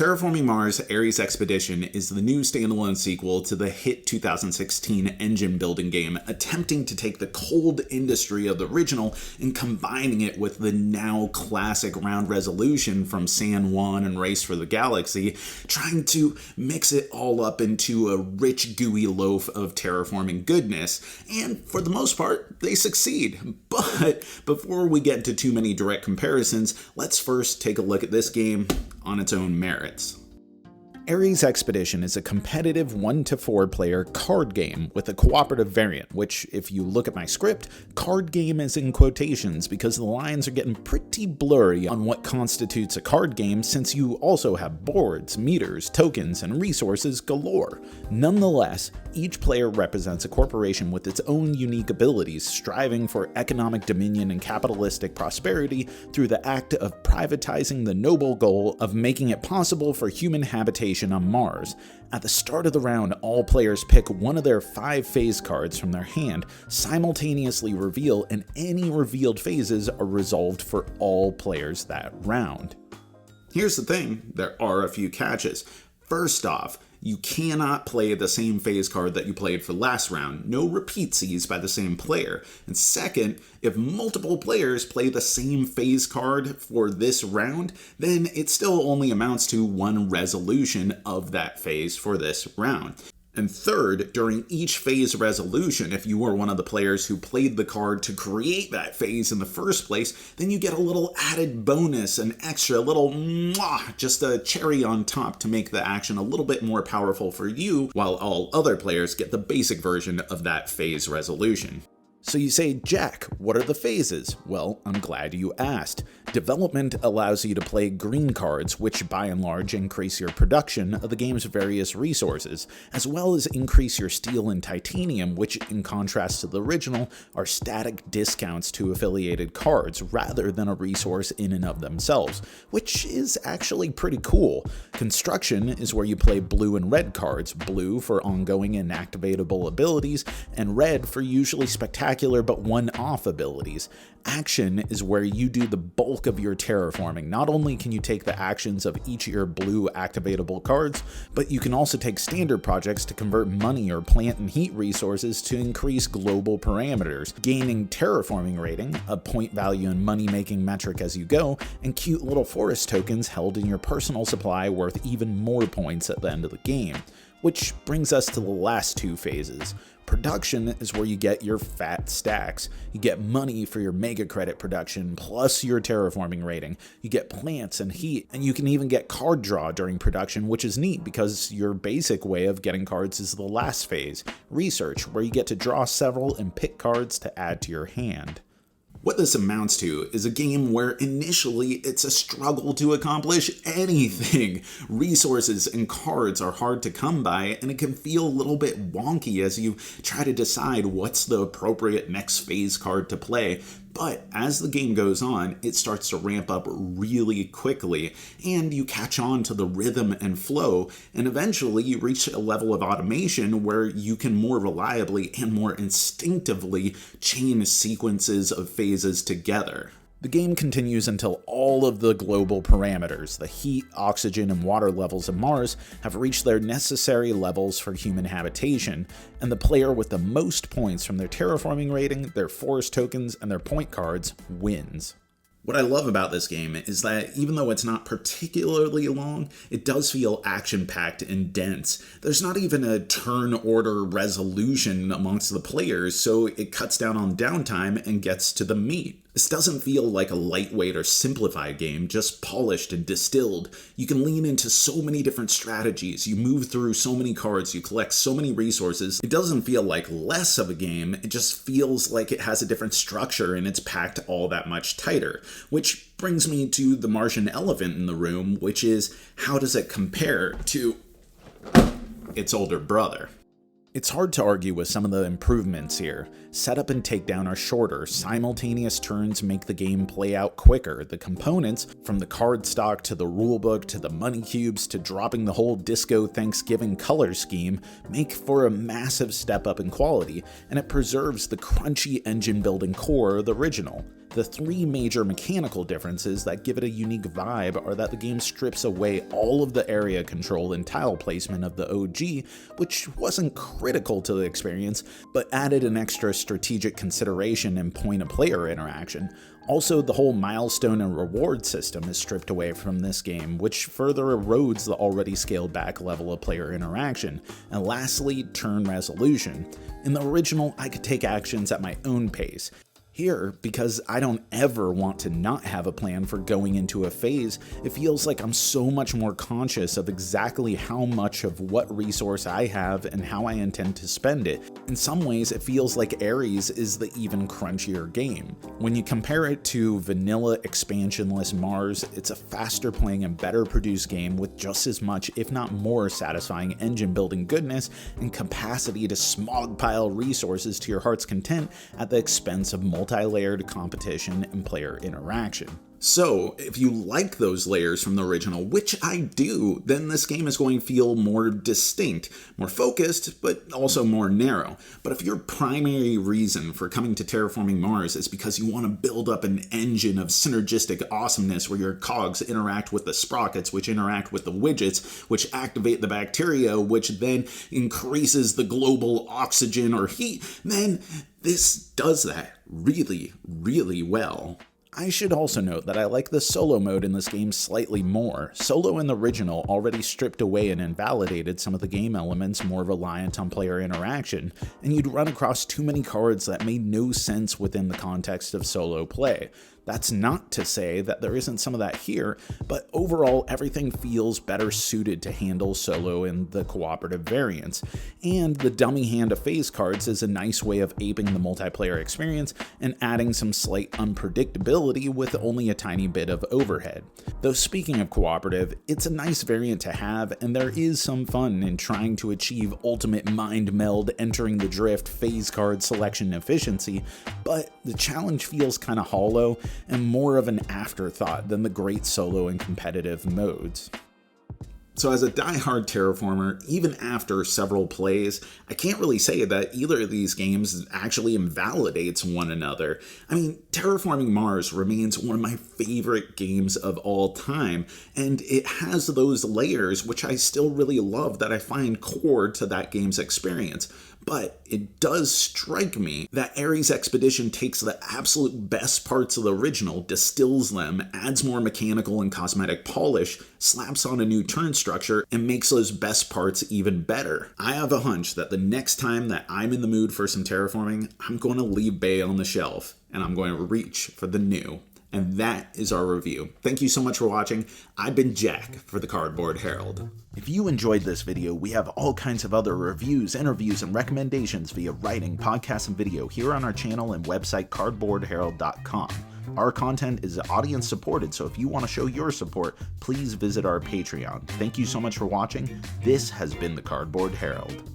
Terraforming Mars: Ares Expedition is the new standalone sequel to the hit 2016 engine building game, attempting to take the cold industry of the original and combining it with the now classic round resolution from San Juan and Race for the Galaxy, trying to mix it all up into a rich, gooey loaf of terraforming goodness. And for the most part, they succeed. But before we get into too many direct comparisons, let's first take a look at this game on its own merits. Ares Expedition is a competitive 1-to-4 player card game with a cooperative variant, which, if you look at my script, card game is in quotations because the lines are getting pretty blurry on what constitutes a card game, since you also have boards, meters, tokens, and resources galore. Nonetheless, each player represents a corporation with its own unique abilities, striving for economic dominion and capitalistic prosperity through the act of privatizing the noble goal of making it possible for human habitation on Mars. At the start of the round, all players pick one of their 5 phase cards from their hand, simultaneously reveal, and any revealed phases are resolved for all players that round. Here's the thing, there are a few catches. First off, you cannot play the same phase card that you played for last round. No repeatsies by the same player. And second, if multiple players play the same phase card for this round, then it still only amounts to one resolution of that phase for this round. And third, during each phase resolution, if you were one of the players who played the card to create that phase in the first place, then you get a little added bonus, an extra little just a cherry on top to make the action a little bit more powerful for you, while all other players get the basic version of that phase resolution. So you say, Jack, what are the phases? Well, I'm glad you asked. Development allows you to play green cards, which by and large increase your production of the game's various resources, as well as increase your steel and titanium, which in contrast to the original, are static discounts to affiliated cards rather than a resource in and of themselves, which is actually pretty cool. Construction is where you play blue and red cards, blue for ongoing and activatable abilities, and red for usually spectacular but one-off abilities. Action is where you do the bulk of your terraforming. Not only can you take the actions of each of your blue activatable cards, but you can also take standard projects to convert money or plant and heat resources to increase global parameters, gaining terraforming rating, a point value and money-making metric as you go, and cute little forest tokens held in your personal supply worth even more points at the end of the game. Which brings us to the last 2 phases. Production is where you get your fat stacks. You get money for your mega credit production, plus your terraforming rating. You get plants and heat, and you can even get card draw during production, which is neat because your basic way of getting cards is the last phase, research, where you get to draw several and pick cards to add to your hand. What this amounts to is a game where initially it's a struggle to accomplish anything. Resources and cards are hard to come by, and it can feel a little bit wonky as you try to decide what's the appropriate next phase card to play. But as the game goes on, it starts to ramp up really quickly, and you catch on to the rhythm and flow, and eventually you reach a level of automation where you can more reliably and more instinctively chain sequences of phases together. The game continues until all of the global parameters, the heat, oxygen, and water levels of Mars, have reached their necessary levels for human habitation, and the player with the most points from their terraforming rating, their forest tokens, and their point cards wins. What I love about this game is that even though it's not particularly long, it does feel action-packed and dense. There's not even a turn order resolution amongst the players, so it cuts down on downtime and gets to the meat. This doesn't feel like a lightweight or simplified game, just polished and distilled. You can lean into so many different strategies, you move through so many cards, you collect so many resources. It doesn't feel like less of a game, it just feels like it has a different structure and it's packed all that much tighter. Which brings me to the Martian elephant in the room, which is, how does it compare to its older brother? It's hard to argue with some of the improvements here. Setup and takedown are shorter, simultaneous turns make the game play out quicker, the components, from the card stock to the rulebook to the money cubes to dropping the whole Disco Thanksgiving color scheme, make for a massive step up in quality, and it preserves the crunchy engine building core of the original. The three major mechanical differences that give it a unique vibe are that the game strips away all of the area control and tile placement of the OG, which wasn't critical to the experience, but added an extra strategic consideration and point-of-player interaction. Also, the whole milestone and reward system is stripped away from this game, which further erodes the already scaled back level of player interaction. And lastly, turn resolution. In the original, I could take actions at my own pace. Here, because I don't ever want to not have a plan for going into a phase, it feels like I'm so much more conscious of exactly how much of what resource I have and how I intend to spend it. In some ways, it feels like Ares is the even crunchier game. When you compare it to vanilla expansionless Mars, it's a faster playing and better produced game with just as much, if not more, satisfying engine building goodness and capacity to smog pile resources to your heart's content at the expense of multi-layered competition and player interaction. So, if you like those layers from the original, which I do, then this game is going to feel more distinct, more focused, but also more narrow. But if your primary reason for coming to Terraforming Mars is because you want to build up an engine of synergistic awesomeness where your cogs interact with the sprockets, which interact with the widgets, which activate the bacteria, which then increases the global oxygen or heat, then this does that really, really well. I should also note that I like the solo mode in this game slightly more. Solo in the original already stripped away and invalidated some of the game elements more reliant on player interaction, and you'd run across too many cards that made no sense within the context of solo play. That's not to say that there isn't some of that here, but overall everything feels better suited to handle solo in the cooperative variants. And the dummy hand of phase cards is a nice way of aping the multiplayer experience and adding some slight unpredictability with only a tiny bit of overhead. Though speaking of cooperative, it's a nice variant to have, and there is some fun in trying to achieve ultimate mind meld entering the drift phase card selection efficiency, but the challenge feels kinda hollow and more of an afterthought than the great solo and competitive modes. So as a die-hard terraformer, even after several plays, I can't really say that either of these games actually invalidates one another. I mean, Terraforming Mars remains one of my favorite games of all time, and it has those layers which I still really love that I find core to that game's experience. But it does strike me that Ares Expedition takes the absolute best parts of the original, distills them, adds more mechanical and cosmetic polish, slaps on a new turn structure, and makes those best parts even better. I have a hunch that the next time that I'm in the mood for some terraforming, I'm going to leave Bay on the shelf, and I'm going to reach for the new. And that is our review. Thank you so much for watching. I've been Jack for the Cardboard Herald. If you enjoyed this video, we have all kinds of other reviews, interviews, and recommendations via writing, podcast, and video here on our channel and website cardboardherald.com. Our content is audience supported, so if you want to show your support, please visit our Patreon. Thank you so much for watching. This has been the Cardboard Herald.